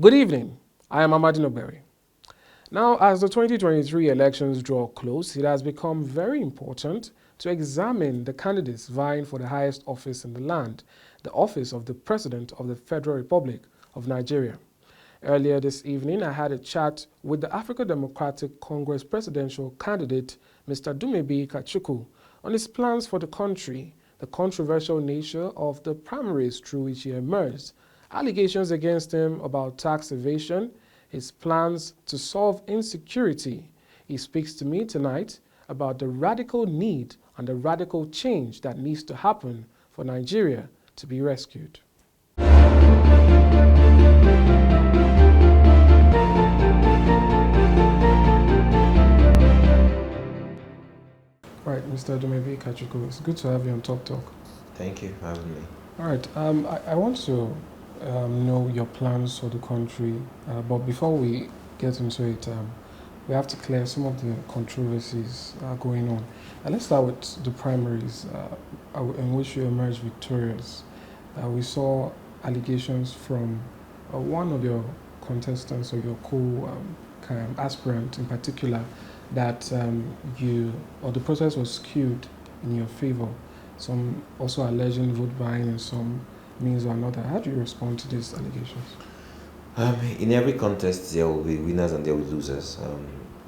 Good evening. I am Amadin Ogbewe. Now, as the 2023 elections draw close, it has become very important to examine the candidates vying for the highest office in the land, the office of the President of the Federal Republic of Nigeria. Earlier this evening, I had a chat with the African Democratic Congress presidential candidate, Mr. Dumebi Kachikwu, on his plans for the country, the controversial nature of the primaries through which he emerged, allegations against him about tax evasion, his plans to solve insecurity. He speaks to me tonight about the radical need and the radical change that needs to happen for Nigeria to be rescued. All right, Mr. Dumebi Kachikwu, it's good to have you on Talk Talk. Thank you for having me. All right, I want to know your plans for the country, but before we get into it, we have to clear some of the controversies going on. Let's start with the primaries in which you emerged victorious. We saw allegations from one of your contestants or your co-aspirant in particular that the process was skewed in your favor. Some also alleging vote buying in some means or another. How do you respond to these allegations? In every contest, there will be winners and there will be losers.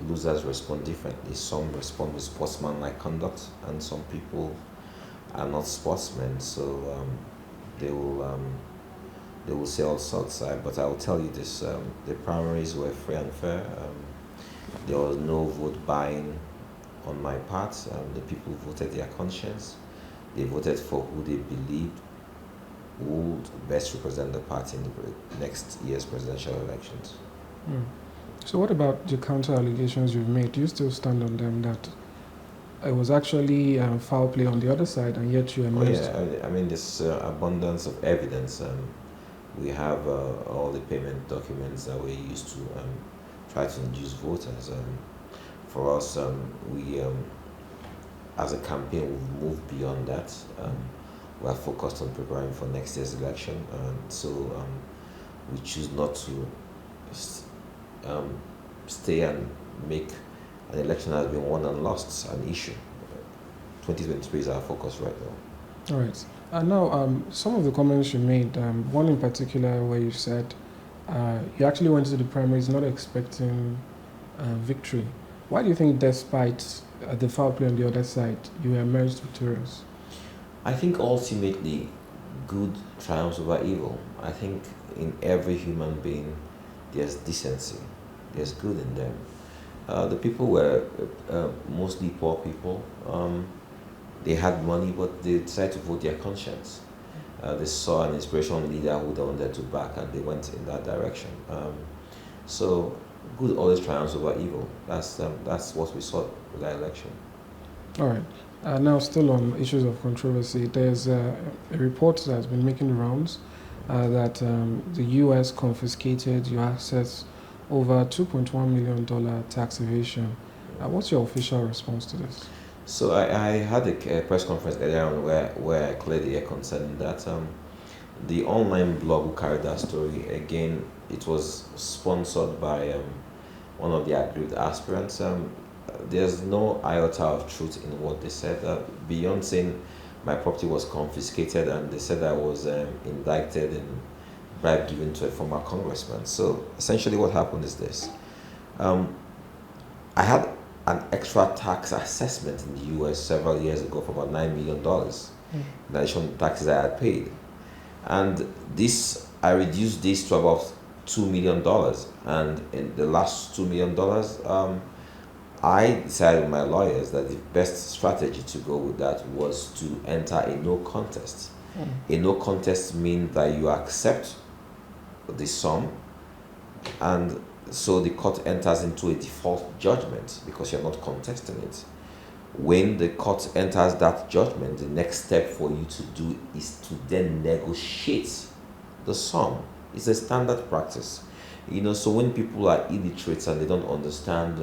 Losers respond differently. Some respond with sportsmanlike conduct, and some people are not sportsmen, so they will say all sorts. But I will tell you this: the primaries were free and fair. There was no vote buying on my part. The people voted their conscience. They voted for who they believed would best represent the party in the next year's presidential elections. So what about the counter allegations you've made? Do you still stand on them that it was actually foul play on the other side and yet you emerged? I mean, there's abundance of evidence. We have all the payment documents that we used to try to induce voters. For us, we as a campaign, we've moved beyond that. We are focused on preparing for next year's election, and so we choose not to stay and make an election that has been won and lost an issue. 2023 is our focus right now. All right. And now, some of the comments you made, one in particular where you said you actually went to the primaries not expecting victory. Why do you think, despite the foul play on the other side, you emerged victorious? I think ultimately good triumphs over evil. I think in every human being there's decency, there's good in them. The people were mostly poor people. They had money, but they decided to vote their conscience. They saw an inspirational leader who they wanted to back, and they went in that direction. So good always triumphs over evil. That's what we saw with that election. All right. Now, still on issues of controversy, there's a report that has been making the rounds that the U.S. confiscated your assets over $2.1 million tax evasion. What's your official response to this? So I had a press conference earlier on where I cleared the air concerning that. The online blog who carried that story, again, it was sponsored by one of the aggrieved aspirants. There's no iota of truth in what they said. Beyond saying my property was confiscated, and they said I was indicted and bribe given to a former congressman. So essentially what happened is this. I had an extra tax assessment in the US several years ago for about $9 million in addition to taxes I had paid. And I reduced this to about $2 million. And in the last $2 million, I decided with my lawyers that the best strategy to go with that was to enter a no contest. A no contest means that you accept the sum, and so the court enters into a default judgment because you're not contesting it. When the court enters that judgment, the next step for you to do is to then negotiate the sum. It's a standard practice. So when people are illiterate and they don't understand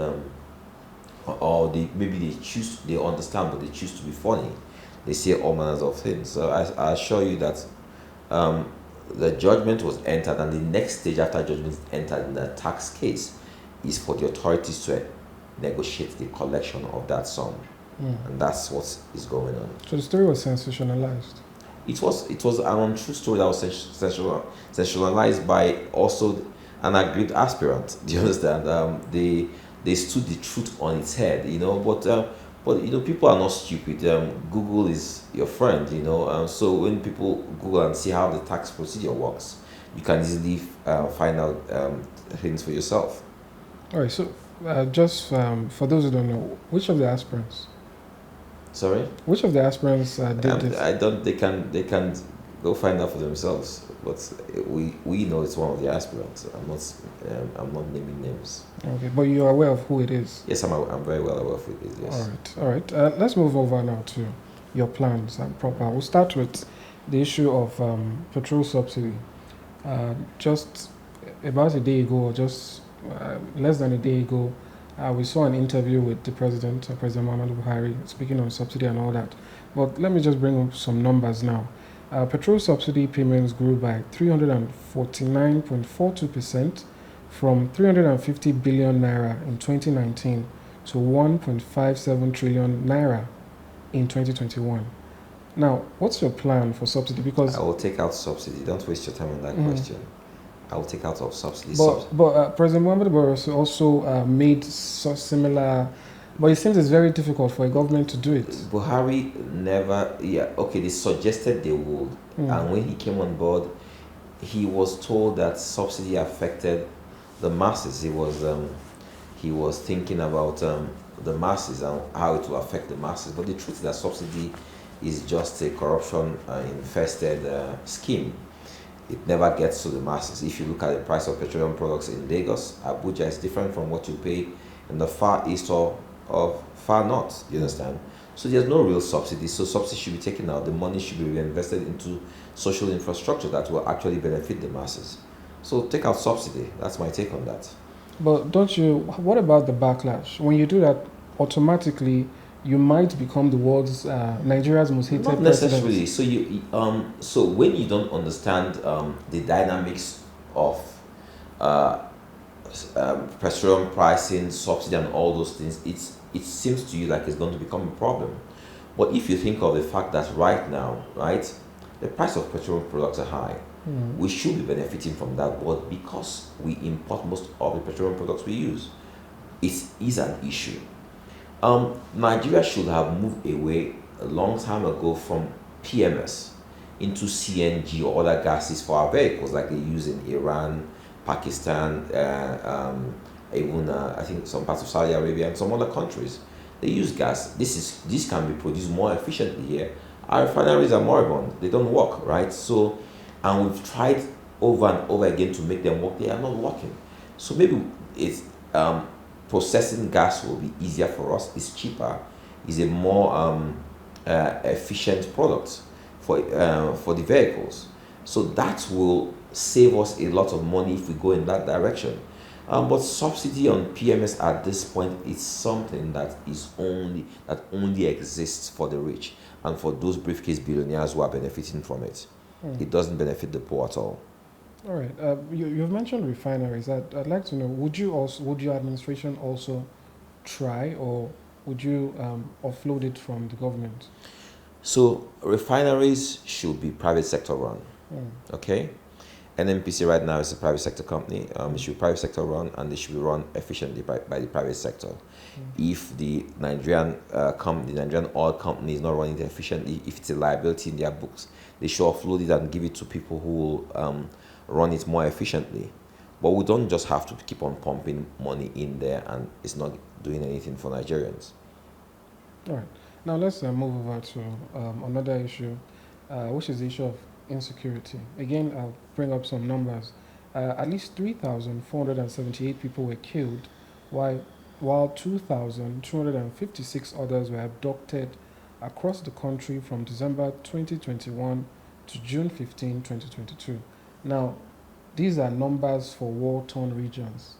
or they understand, but they choose to be funny. They say all manners of things. So I assure you that the judgment was entered, and the next stage after judgment is entered in the tax case is for the authorities to negotiate the collection of that sum, and that's what is going on. So the story was sensationalized. It was an untrue story that was sensationalized by also an aggrieved aspirant. Do you understand? They stood the truth on its head, but people are not stupid. Google is your friend, so when people Google and see how the tax procedure works, you can easily find out things for yourself. All right. So just for those who don't know, which of the aspirants? Sorry. Which of the aspirants did this? I don't. They can go find out for themselves. But we know it's one of the aspirants. I'm not naming names. Okay, but you're aware of who it is. Yes, I'm very well aware of who it is. Yes. All right. Let's move over now to your plans and proper. We'll start with the issue of petrol subsidy. Just about a day ago, or just less than a day ago, we saw an interview with the president, President Muhammadu Buhari, speaking on subsidy and all that. But let me just bring up some numbers now. Petrol subsidy payments grew by 349.42% from 350 billion naira in 2019 to 1.57 trillion naira in 2021. Now, what's your plan for subsidy? Because I will take out subsidy. Don't waste your time on that question. I will take out of subsidy. But President Muhammad Buhari also made similar. But it seems it's very difficult for a government to do it. Buhari never. Yeah, okay. They suggested they would, and when he came on board, he was told that subsidy affected the masses. He was thinking about the masses and how it will affect the masses. But the truth is that subsidy is just a corruption infested scheme. It never gets to the masses. If you look at the price of petroleum products in Lagos, Abuja is different from what you pay in the far east or far north. You understand? So there's no real subsidy. So subsidy should be taken out. The money should be reinvested into social infrastructure that will actually benefit the masses. So take out subsidy. That's my take on that. But don't you? What about the backlash? When you do that, automatically you might become the world's Nigeria's most hated Not president. necessarily. So when you don't understand the dynamics of petroleum pricing, subsidy, and all those things, it seems to you like it's going to become a problem. But if you think of the fact that right now, right, the price of petroleum products are high, we should be benefiting from that. But because we import most of the petroleum products we use, it is an issue. Nigeria should have moved away a long time ago from PMS into CNG or other gases for our vehicles, like they use in Iran, Pakistan, even I think some parts of Saudi Arabia and some other countries. They use gas. This can be produced more efficiently here. Our refineries are moribund. They don't work, right? So, and we've tried over and over again to make them work. They are not working. So maybe it's processing gas will be easier for us. It's cheaper. It's a more efficient product for the vehicles. So that will save us a lot of money if we go in that direction. But subsidy on PMS at this point is something that only exists for the rich and for those briefcase billionaires who are benefiting from it. It doesn't benefit the poor at all. All right. You've mentioned refineries. I'd like to know, would your administration also try, or would you offload it from the government? So refineries should be private sector run. Okay? NNPC right now is a private sector company. It should be private sector run, and they should be run efficiently by the private sector. If the Nigerian oil company is not running it efficiently, if it's a liability in their books, they should offload it and give it to people who will run it more efficiently. But we don't just have to keep on pumping money in there and it's not doing anything for Nigerians. All right. Now let's move over to another issue, which is the issue of insecurity. Again, I'll bring up some numbers. At least 3,478 people were killed, while 2,256 others were abducted across the country from December 2021 to June 15, 2022. Now, these are numbers for war-torn regions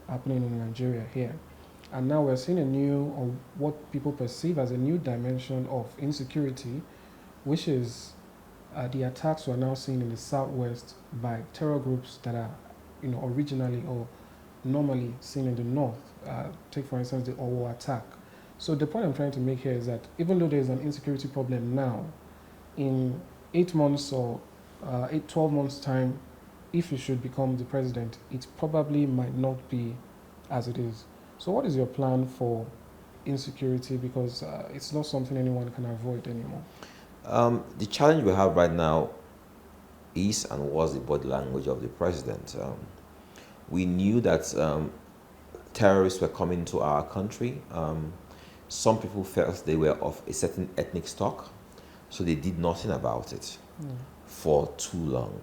happening in Nigeria here. And now we're seeing or what people perceive as a new dimension of insecurity, which is the attacks we're now seeing in the southwest by terror groups that are, originally or normally seen in the north. Take for instance the Owo attack. So the point I'm trying to make here is that even though there's an insecurity problem now, in 8 months or 12 months time, if you should become the president, it probably might not be as it is. So what is your plan for insecurity? Because it's not something anyone can avoid anymore. The challenge we have right now is and was the body language of the president. We knew that terrorists were coming to our country. Some people felt they were of a certain ethnic stock, so they did nothing about it for too long.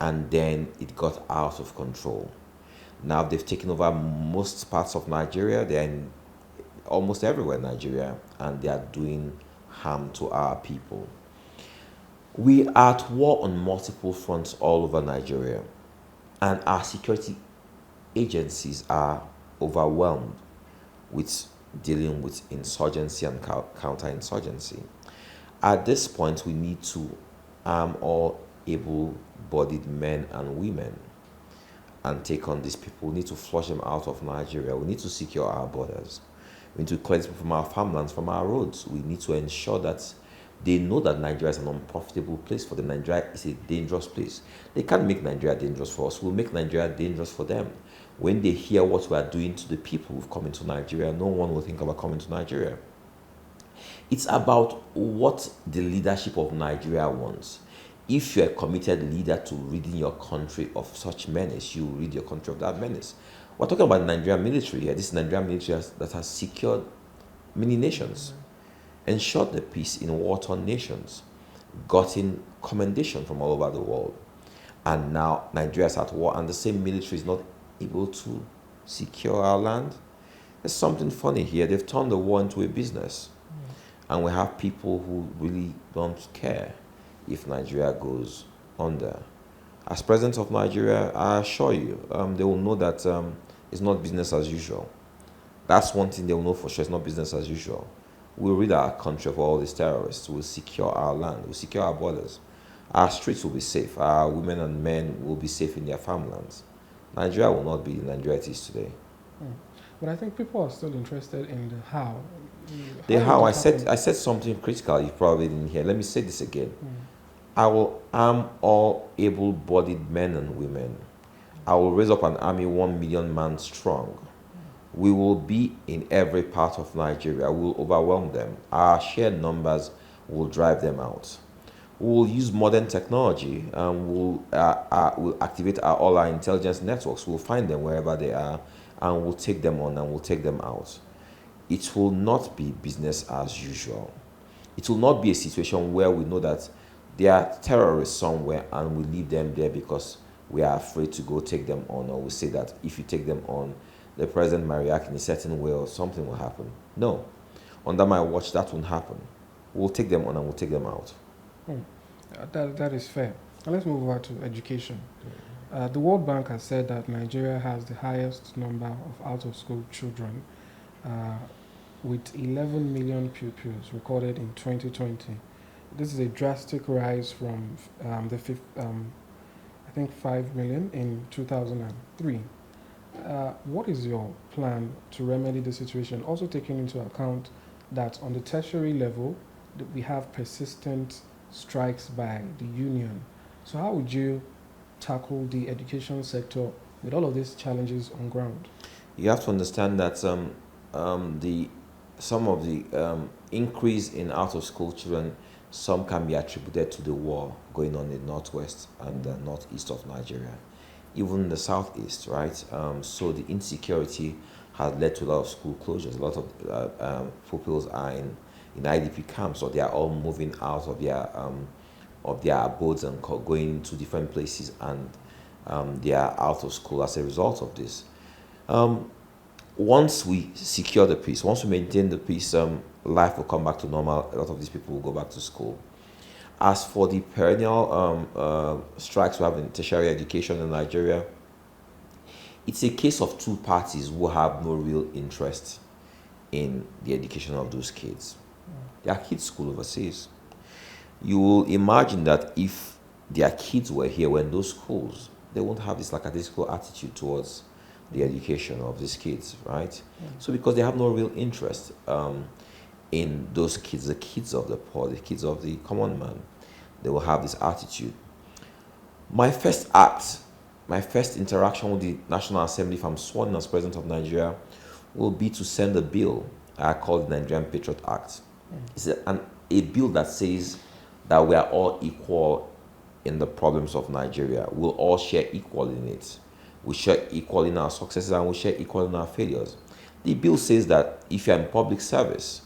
And then it got out of control. Now they've taken over most parts of Nigeria. They're in almost everywhere in Nigeria, and they are doing harm to our people. We are at war on multiple fronts all over Nigeria, and our security agencies are overwhelmed with dealing with insurgency and counterinsurgency. At this point, we need to arm all able-bodied men and women and take on these people. We need to flush them out of Nigeria. We need to secure our borders. We need to cleanse people from our farmlands, from our roads. We need to ensure that they know that Nigeria is an unprofitable place for them. Nigeria is a dangerous place. They can't make Nigeria dangerous for us. We'll make Nigeria dangerous for them. When they hear what we are doing to the people who've come into Nigeria, no one will think about coming to Nigeria. It's about what the leadership of Nigeria wants. If you're a committed leader to ridding your country of such menace, you rid your country of that menace. We're talking about the Nigerian military here. This Nigerian military that has secured many nations, ensured the peace in war-torn nations, gotten commendation from all over the world. And now Nigeria is at war, and the same military is not able to secure our land. There's something funny here. They've turned the war into a business. And we have people who really don't care if Nigeria goes under. As president of Nigeria, I assure you, they will know that it's not business as usual. That's one thing they will know for sure. It's not business as usual. We'll rid our country of all these terrorists. We'll secure our land. We'll secure our borders. Our streets will be safe. Our women and men will be safe in their farmlands. Nigeria will not be the Nigeria it is today. But I think people are still interested in the how. I said something critical you probably didn't hear. Let me say this again. I will arm all able-bodied men and women. I will raise up an army 1 million man strong. We will be in every part of Nigeria. We will overwhelm them. Our sheer numbers will drive them out. We will use modern technology and we'll activate all our intelligence networks. We'll find them wherever they are and we'll take them on and we'll take them out. It will not be business as usual. It will not be a situation where we know that there are terrorists somewhere and we leave them there because we are afraid to go take them on, or we say that if you take them on, the president might react in a certain way or something will happen. No. Under my watch, that won't happen. We'll take them on and we'll take them out. That is fair. Now let's move over to education. The World Bank has said that Nigeria has the highest number of out-of-school children, with 11 million pupils recorded in 2020. This is a drastic rise from I think 5 million in 2003. What is your plan to remedy the situation? Also taking into account that on the tertiary level, we have persistent strikes by the union. So how would you tackle the education sector with all of these challenges on ground? You have to understand that some of the increase in out-of-school children, some can be attributed to the war going on in the northwest and the northeast of Nigeria, even in the southeast, right? So the insecurity has led to a lot of school closures. A lot of pupils are in IDP camps, or they are all moving out of their abodes and going to different places, and they are out of school as a result of this. Once we secure the peace, once we maintain the peace, life will come back to normal. A lot of these people will go back to school. As for the perennial strikes we have in tertiary education in Nigeria, it's a case of two parties who have no real interest in the education of those kids. There are kids school overseas. You will imagine that if their kids were here when those schools, they won't have this lackadaisical attitude towards the education of these kids, right? So because they have no real interest in those kids, the kids of the poor, the kids of the common man, they will have this attitude. My first act, my first interaction with the National Assembly, if I'm sworn in as President of Nigeria, will be to send a bill I call the Nigerian Patriot Act. It's a bill that says that we are all equal in the problems of Nigeria. We'll all share equal in it. We share equal in our successes and we share equal in our failures. The bill says that if you're in public service,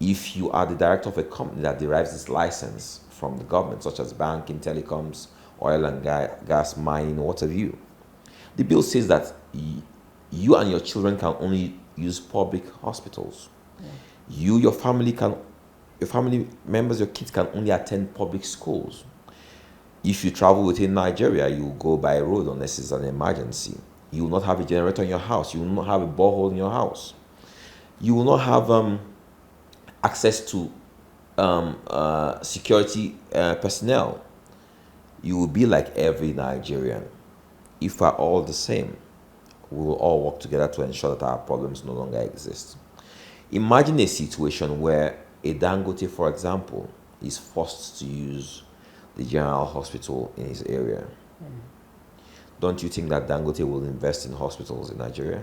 if you are the director of a company that derives its license from the government, such as banking, telecoms, oil and gas, mining, what have you, the bill says that you and your children can only use public hospitals. Your family members, your kids can only attend public schools. If you travel within Nigeria, you will go by road unless it's an emergency. You will not have a generator in your house. You will not have a borehole in your house. You will not have access to security personnel. You will be like every Nigerian. If we're all the same, we will all work together to ensure that our problems no longer exist. Imagine a situation where a Dangote, for example, is forced to use the general hospital in his area. Don't you think that Dangote will invest in hospitals in Nigeria?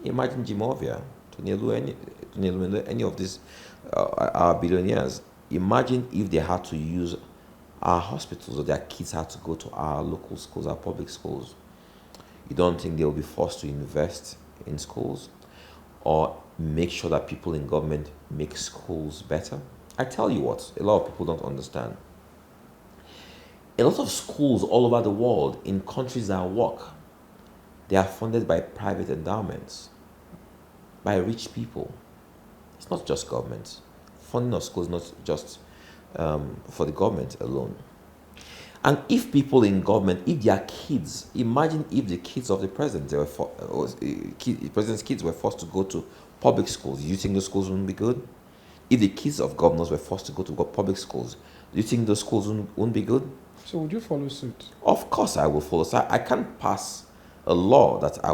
Imagine Jimovia, any of these our billionaires. Imagine if they had to use our hospitals or their kids had to go to our local schools, our public schools. You don't think they'll be forced to invest in schools or make sure that people in government make schools better? I tell you what, a lot of people don't understand. A lot of schools all over the world in countries that work, they are funded by private endowments, by rich people. It's not just government. Funding of schools is not just for the government alone. And if people in government, if their kids, imagine if the kids of the president, the president's kids were forced to go to public schools, do you think those schools wouldn't be good? If the kids of governors were forced to go to public schools, do you think those schools wouldn't be good? So would you follow suit? Of course I will follow. So I can't pass a law that I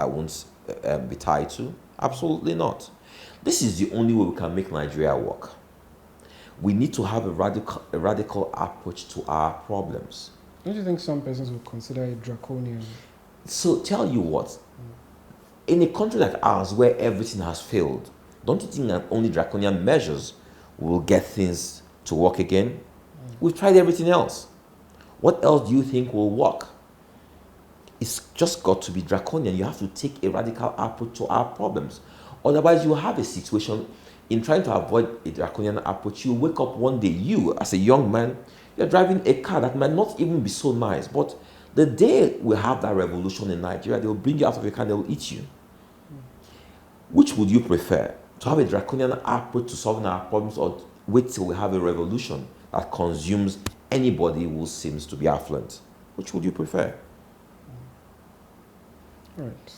won't be tied to. Absolutely not. This is the only way we can make Nigeria work. We need to have a radical approach to our problems. Don't you think some persons would consider it draconian? So tell you what, in a country like ours where everything has failed, don't you think that only draconian measures will get things to work again? We've tried everything else. What else do you think will work? It's just got to be draconian. You have to take a radical approach to our problems. Otherwise, you have a situation in trying to avoid a draconian approach. You wake up one day, you as a young man, you're driving a car that might not even be so nice, but the day we have that revolution in Nigeria, they will bring you out of your car and they will eat you. Which would you prefer? To have a draconian approach to solving our problems, or wait till we have a revolution that consumes anybody who seems to be affluent? Which would you prefer? Right.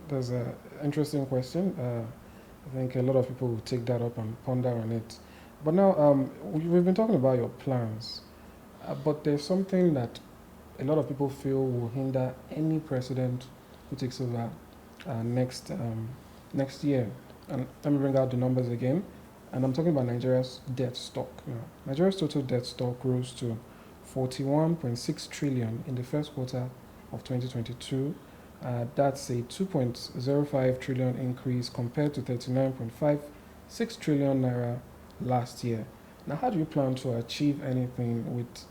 That's an interesting question. I think a lot of people will take that up and ponder on it. But now, we've been talking about your plans, but there's something that a lot of people feel will hinder any president who takes over next year. And let me bring out the numbers again. And I'm talking about Nigeria's debt stock. Nigeria's total debt stock rose to 41.6 trillion in the first quarter of 2022. That's a 2.05 trillion increase compared to 39.56 trillion naira last year. Now, how do you plan to achieve anything with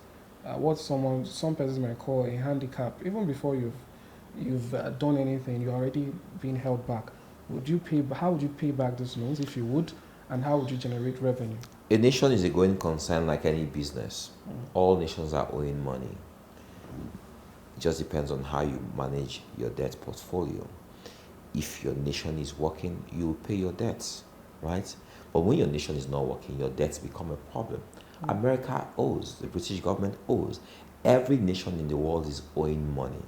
what some persons might call a handicap? Even before you've done anything, you're already being held back. How would you pay back those loans if you would, and how would you generate revenue? A nation is a going concern like any business. All nations are owing money. It just depends on how you manage your debt portfolio. If your nation is working, you will pay your debts, right? But when your nation is not working, your debts become a problem. America owes, the British government owes. Every nation in the world is owing money.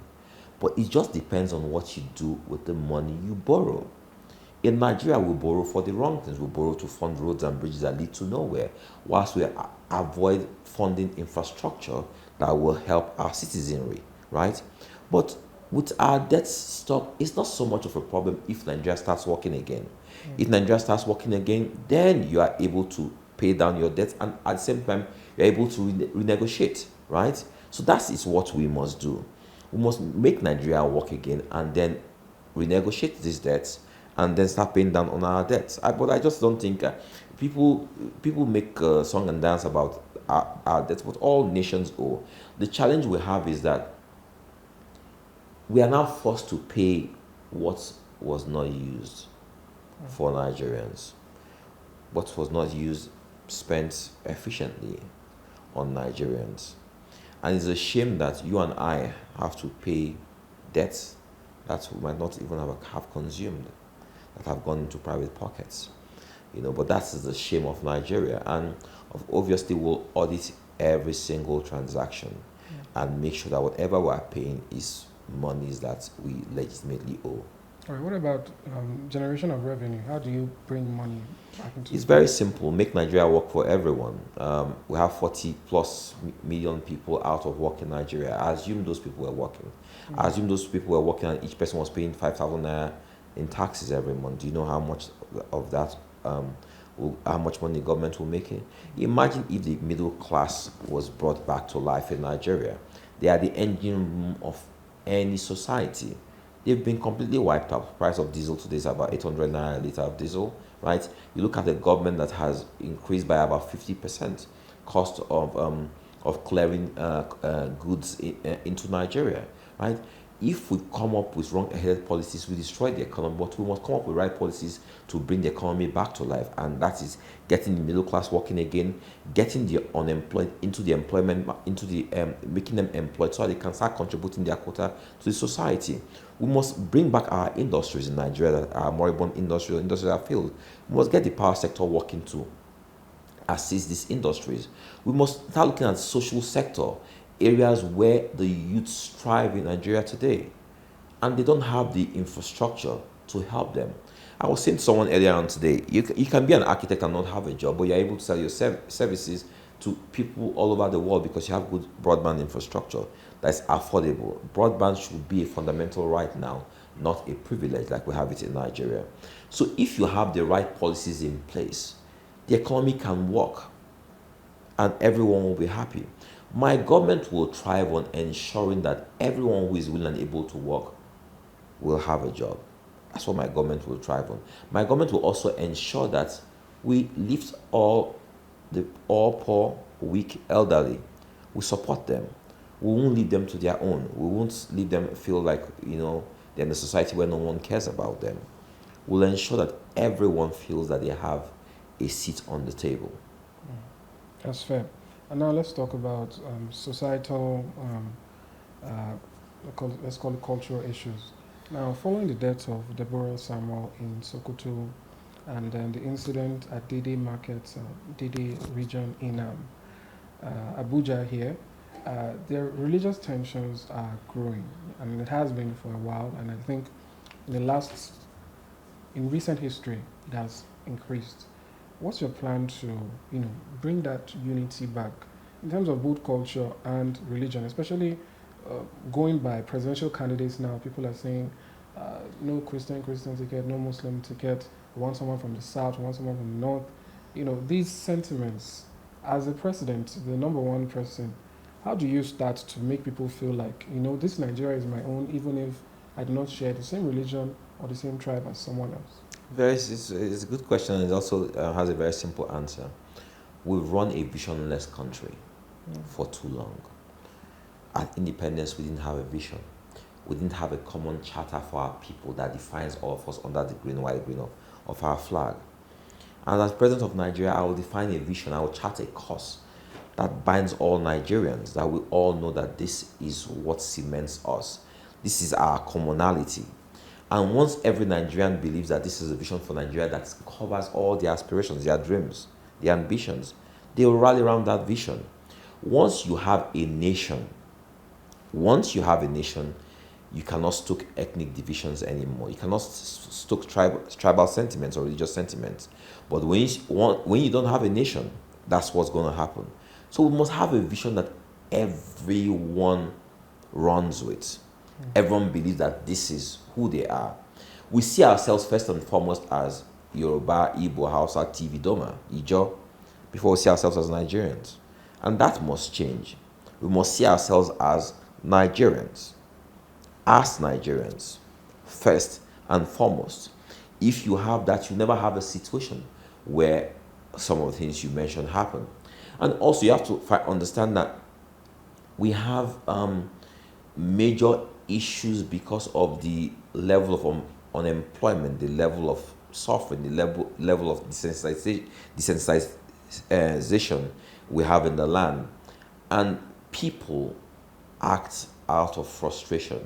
But it just depends on what you do with the money you borrow. In Nigeria, we borrow for the wrong things. We borrow to fund roads and bridges that lead to nowhere, whilst we avoid funding infrastructure that will help our citizenry, right? But with our debt stock, it's not so much of a problem if Nigeria starts working again. If Nigeria starts working again, then you are able to pay down your debt, and at the same time, you're able to renegotiate, right? So that is what we must do. We must make Nigeria work again and then renegotiate these debts and then start paying down on our debts. But I just don't think people make song and dance about our debts, but all nations owe. The challenge we have is that we are now forced to pay what was not used for Nigerians. What was not used spent efficiently on Nigerians. And it's a shame that you and I have to pay debts that we might not even have consumed, that have gone into private pockets. But that is the shame of Nigeria. And obviously we'll audit every single transaction and make sure that whatever we are paying is monies that we legitimately owe. All right, what about generation of revenue? How do you bring money back into It's very simple. Make Nigeria work for everyone. We have 40 plus million people out of work in Nigeria. I assume those people were working. I assume those people were working and each person was paying 5,000 naira in taxes every month. Do you know how much of that, how much money the government will make it? Imagine if the middle class was brought back to life in Nigeria. They are the engine room of any society. They've been completely wiped out. The price of diesel today is about 800 naira a litre of diesel, right? You look at the government that has increased by about 50% cost of clearing goods into Nigeria, right? If we come up with wrong-headed policies, we destroy the economy, but we must come up with right policies to bring the economy back to life, and that is getting the middle class working again, getting the unemployed into the employment, making them employed so they can start contributing their quota to the society. We must bring back our industries in Nigeria that are moribund industries are failed. We must get the power sector working to assist these industries. We must start looking at the social sector, areas where the youths thrive in Nigeria today, and they don't have the infrastructure to help them. I was saying to someone earlier on today, you can be an architect and not have a job, but you're able to sell your services to people all over the world because you have good broadband infrastructure that's affordable. Broadband should be a fundamental right now, not a privilege like we have it in Nigeria. So if you have the right policies in place, the economy can work and everyone will be happy. My government will thrive on ensuring that everyone who is willing and able to work will have a job. That's what my government will thrive on. My government will also ensure that we lift all poor, weak, elderly. We support them. We won't leave them to their own. We won't leave them feel like, they're in a society where no one cares about them. We'll ensure that everyone feels that they have a seat on the table. That's fair. And now let's talk about societal, let's call it cultural issues. Now, following the death of Deborah Samuel in Sokoto and then the incident at Dede Market, Dede region in Abuja here, their religious tensions are growing, and it has been for a while, and I think in recent history, it has increased. What's your plan to, bring that unity back in terms of both culture and religion, especially going by presidential candidates now? People are saying no Christian ticket, no Muslim ticket. We want someone from the south, we want someone from the north. These sentiments, as a president, the number one person, how do you start to make people feel like, this Nigeria is my own, even if I do not share the same religion or the same tribe as someone else? It's a good question, and it also has a very simple answer. We've run a visionless country for too long. At independence, we didn't have a vision. We didn't have a common charter for our people that defines all of us under the green, white, green of our flag. And as president of Nigeria, I will define a vision. I will chart a course that binds all Nigerians, that we all know that this is what cements us. This is our commonality. And once every Nigerian believes that this is a vision for Nigeria that covers all their aspirations, their dreams, their ambitions, they will rally around that vision. Once you have a nation, You cannot stoke ethnic divisions anymore. You cannot stoke tribal sentiments or religious sentiments. But when you don't have a nation, that's what's going to happen. So we must have a vision that everyone runs with. Everyone believes that this is who they are. We see ourselves first and foremost as Yoruba, Igbo, Hausa, TV, Doma, Ijo, before we see ourselves as Nigerians. And that must change. We must see ourselves as Nigerians. As Nigerians, first and foremost. If you have that, you never have a situation where some of the things you mentioned happen. And also, you have to understand that we have major issues because of the level of unemployment, the level of suffering, the level of desensitization we have in the land. And people act out of frustration.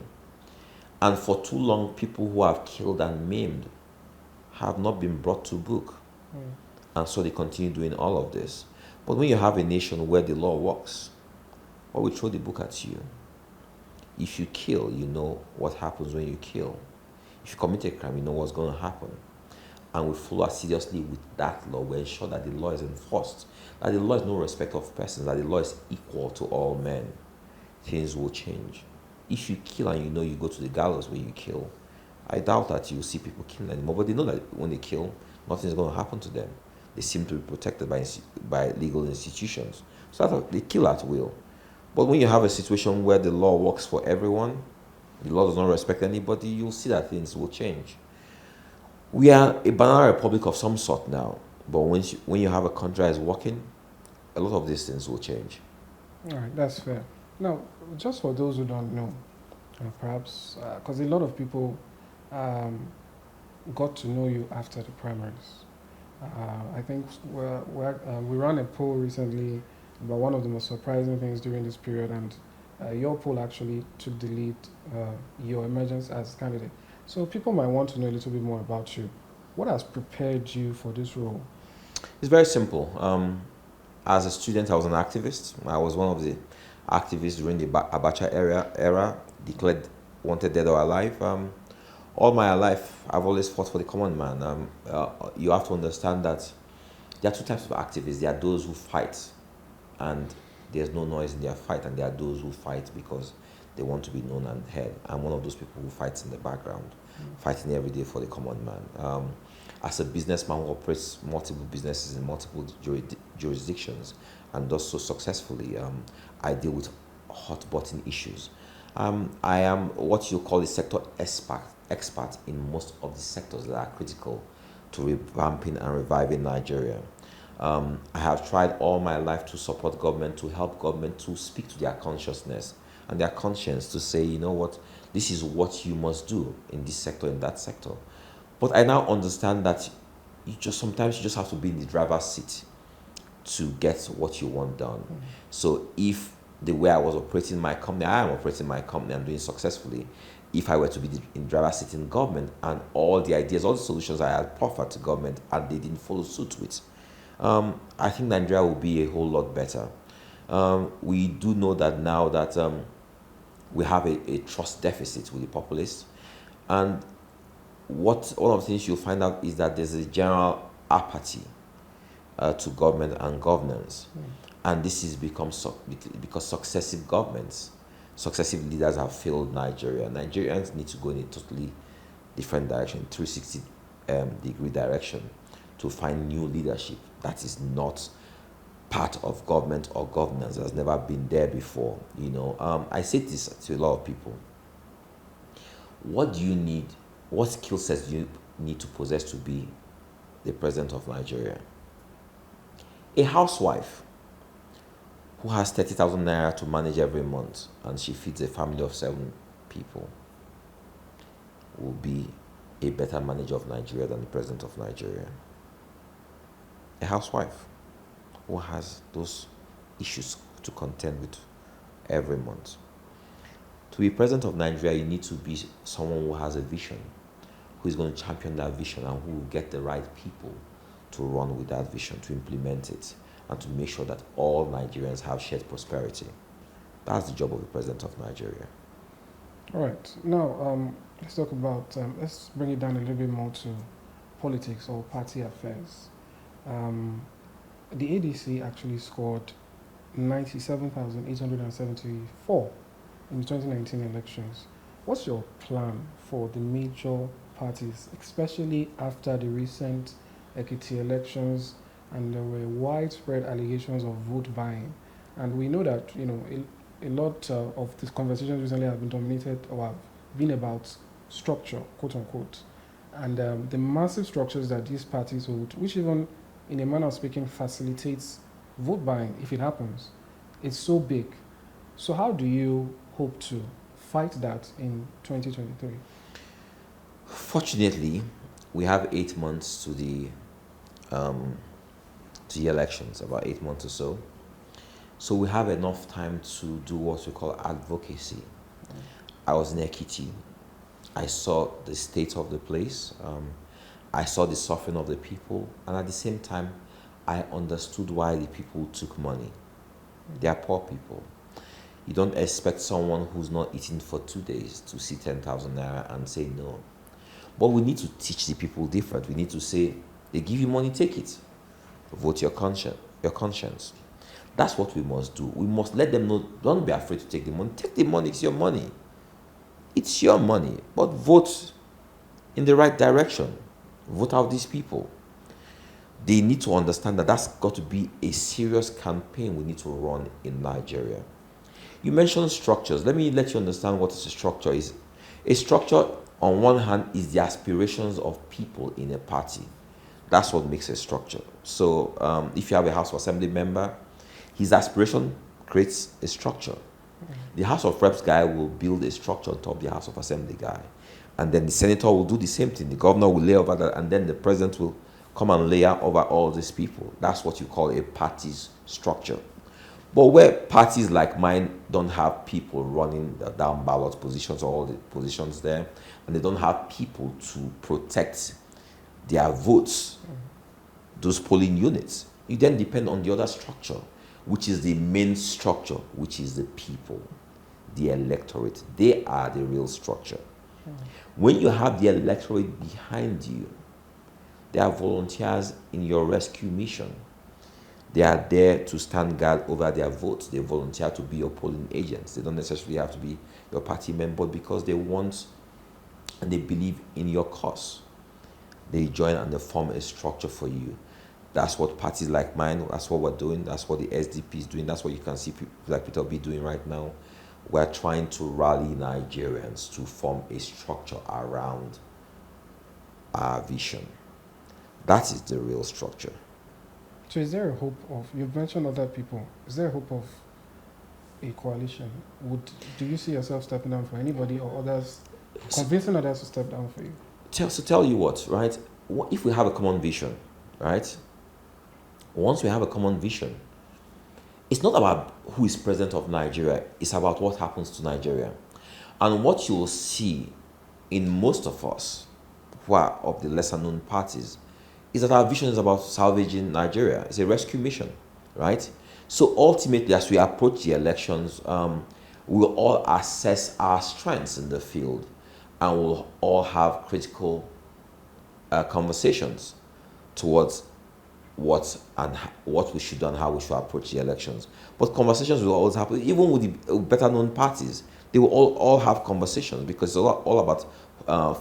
And for too long, people who have killed and maimed have not been brought to book. And so they continue doing all of this. But when you have a nation where the law works, or we throw the book at you. If you kill, you know what happens when you kill. If you commit a crime, you know what's going to happen. And we follow seriously with that law. We ensure that the law is enforced, that the law is no respect of persons, that the law is equal to all men. Things will change. If you kill and you know you go to the gallows when you kill, I doubt that you see people killing anymore. But they know that when they kill, nothing is going to happen to them. They seem to be protected by legal institutions. So that they kill at will. But when you have a situation where the law works for everyone, the law does not respect anybody, you'll see that things will change. We are a banana republic of some sort now, but when you have a country that is working, a lot of these things will change. All right, that's fair. Now, just for those who don't know, perhaps, because a lot of people got to know you after the primaries. I think we ran a poll recently about one of the most surprising things during this period, and your poll actually took the lead, your emergence as candidate. So people might want to know a little bit more about you. What has prepared you for this role? It's very simple. As a student, I was an activist. I was one of the activists during the Abacha era, declared wanted dead or alive. All my life, I've always fought for the common man. You have to understand that there are two types of activists. There are those who fight, and there's no noise in their fight, and there are those who fight because they want to be known and heard. I'm one of those people who fights in the background, fighting every day for the common man. As a businessman who operates multiple businesses in multiple jurisdictions and does so successfully, I deal with hot button issues. I am what you call a sector expert in most of the sectors that are critical to revamping and reviving Nigeria. I have tried all my life to support government, to help government to speak to their consciousness and their conscience to say, you know what, this is what you must do in this sector, in that sector. But I now understand that sometimes you just have to be in the driver's seat to get what you want done. So if the way I was operating my company, I am operating my company and doing it successfully, if I were to be in driver's seat in government and all the ideas, all the solutions I had proffered to government and they didn't follow suit with, I think Nigeria will be a whole lot better. We do know that now that we have a trust deficit with the populace, and one of the things you'll find out is that there's a general apathy to government and governance, and this is because successive governments, successive leaders have failed Nigeria. Nigerians need to go in a totally different direction, 360 degree direction, to find new leadership that is not part of government or governance, that has never been there before. I say this to a lot of people. What do you need? What skill sets do you need to possess to be the president of Nigeria? A housewife who has 30,000 naira to manage every month and she feeds a family of 7 people will be a better manager of Nigeria than the president of Nigeria. A housewife who has those issues to contend with every month. To be president of Nigeria, you need to be someone who has a vision, who is going to champion that vision and who will get the right people to run with that vision, to implement it, and to make sure that all Nigerians have shared prosperity. That's the job of the president of Nigeria. All right. Now, let's talk about, let's bring it down a little bit more to politics or party affairs. Um, the ADC actually scored 97,874 in the 2019 elections. What's your plan for the major parties, especially after the recent Ekiti elections and there were widespread allegations of vote buying? And we know that, a lot of these conversations recently have been dominated or have been about structure, quote unquote, and the massive structures that these parties hold, which even, in a manner of speaking, facilitates vote buying if it happens. It's so big. So how do you hope to fight that in 2023? Fortunately, we have 8 months to the elections, about 8 months or so. So we have enough time to do what we call advocacy. I was in Ekiti. I saw the state of the place. I saw the suffering of the people, and at the same time, I understood why the people took money. They are poor people. You don't expect someone who's not eating for 2 days to see 10,000 naira and say no. But we need to teach the people different. We need to say, they give you money, take it. Vote your conscience. Your conscience. That's what we must do. We must let them know, don't be afraid to take the money. Take the money, it's your money. It's your money. But vote in the right direction. Vote out these people. They need to understand that that's got to be a serious campaign we need to run in Nigeria. You mentioned structures. Let me let you understand what a structure is. A structure, on one hand, is the aspirations of people in a party. That's what makes a structure. So, if you have a House of Assembly member, his aspiration creates a structure. The House of Reps guy will build a structure on top of the House of Assembly guy. And then the senator will do the same thing. The governor will lay over that, and then the president will come and layer over all these people. That's what you call a party's structure. But where parties like mine don't have people running the down ballot positions or all the positions there, and they don't have people to protect their votes, those polling units, you then depend on the other structure, which is the main structure, which is the people, the electorate. They are the real structure. When you have the electorate behind you, they are volunteers in your rescue mission. They are there to stand guard over their votes. They volunteer to be your polling agents. They don't necessarily have to be your party member because they want and they believe in your cause. They join and they form a structure for you. That's what parties like mine, that's what we're doing, that's what the SDP is doing, that's what you can see people like Peter B doing right now. We're trying to rally Nigerians to form a structure around our vision. That is the real structure. So is there a hope of, you've mentioned other people, is there a hope of a coalition? Do you see yourself stepping down for anybody or others, convincing others to step down for you? Tell you what, right? If we have a common vision, right? Once we have a common vision, it's not about who is president of Nigeria, it's about what happens to Nigeria. And what you will see in most of us who are of the lesser known parties is that our vision is about salvaging Nigeria. It's a rescue mission, right? So ultimately, as we approach the elections, we'll all assess our strengths in the field and we'll all have critical conversations towards what we should do and how we should approach the elections. But conversations will always happen, even with the better known parties. They will all have conversations because it's all about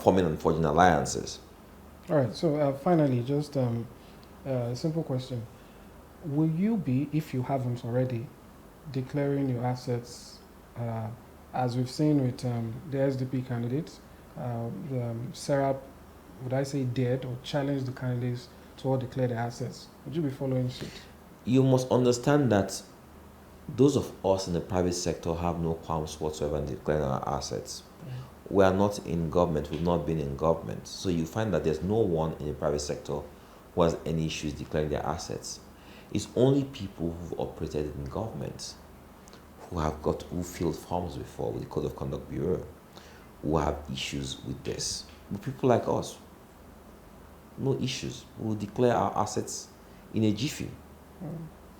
forming and forging alliances. All right, so finally, just a simple question. Will you be, if you haven't already, declaring your assets, as we've seen with the SDP candidates, Serap, would I say dared or challenged the candidates to all declare their assets? Would you be following suit? You must understand that those of us in the private sector have no qualms whatsoever in declaring our assets. We are not in government, we've not been in government. So you find that there's no one in the private sector who has any issues declaring their assets. It's only people who've operated in government, who filled forms before with the Code of Conduct Bureau, who have issues with this. But people like us, no issues. We'll declare our assets in a jiffy.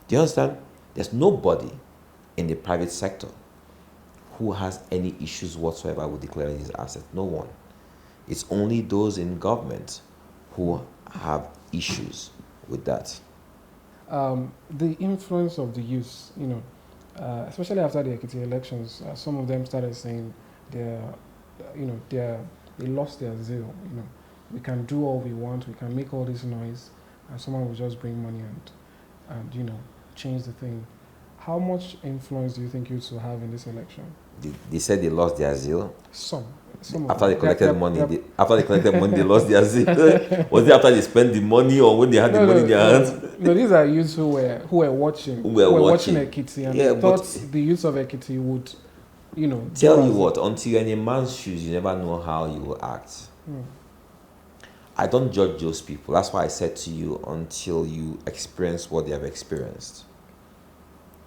Do you understand? There's nobody in the private sector who has any issues whatsoever with declaring his assets? No one. It's only those in government who have issues with that. The influence of the youth, especially after the Ekiti elections, some of them started saying they're, they lost their zeal. We can do all we want, we can make all this noise, and someone will just bring money and change the thing. How much influence do you think youths will have in this election? They said they lost their zeal. Some after they collected money, they lost their zeal. Was it after they spent the money or when they had the money in their hands? No, these are youths who were watching. Who were watching Ekiti, and they thought the youths of Ekiti would, Tell you what, until you're in a man's shoes, you never know how you will act. I don't judge those people. That's why I said to you, until you experience what they have experienced,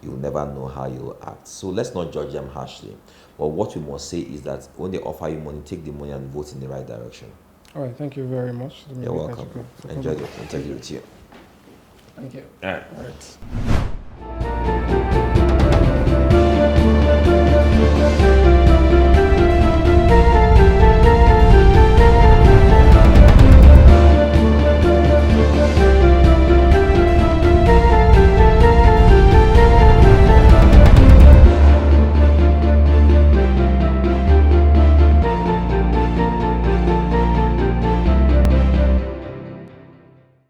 you'll never know how you will act. So let's not judge them harshly. But what we must say is that when they offer you money, take the money and vote in the right direction. All right, thank you very much. You're welcome. Enjoy the interview with you. Thank you. All right. All right.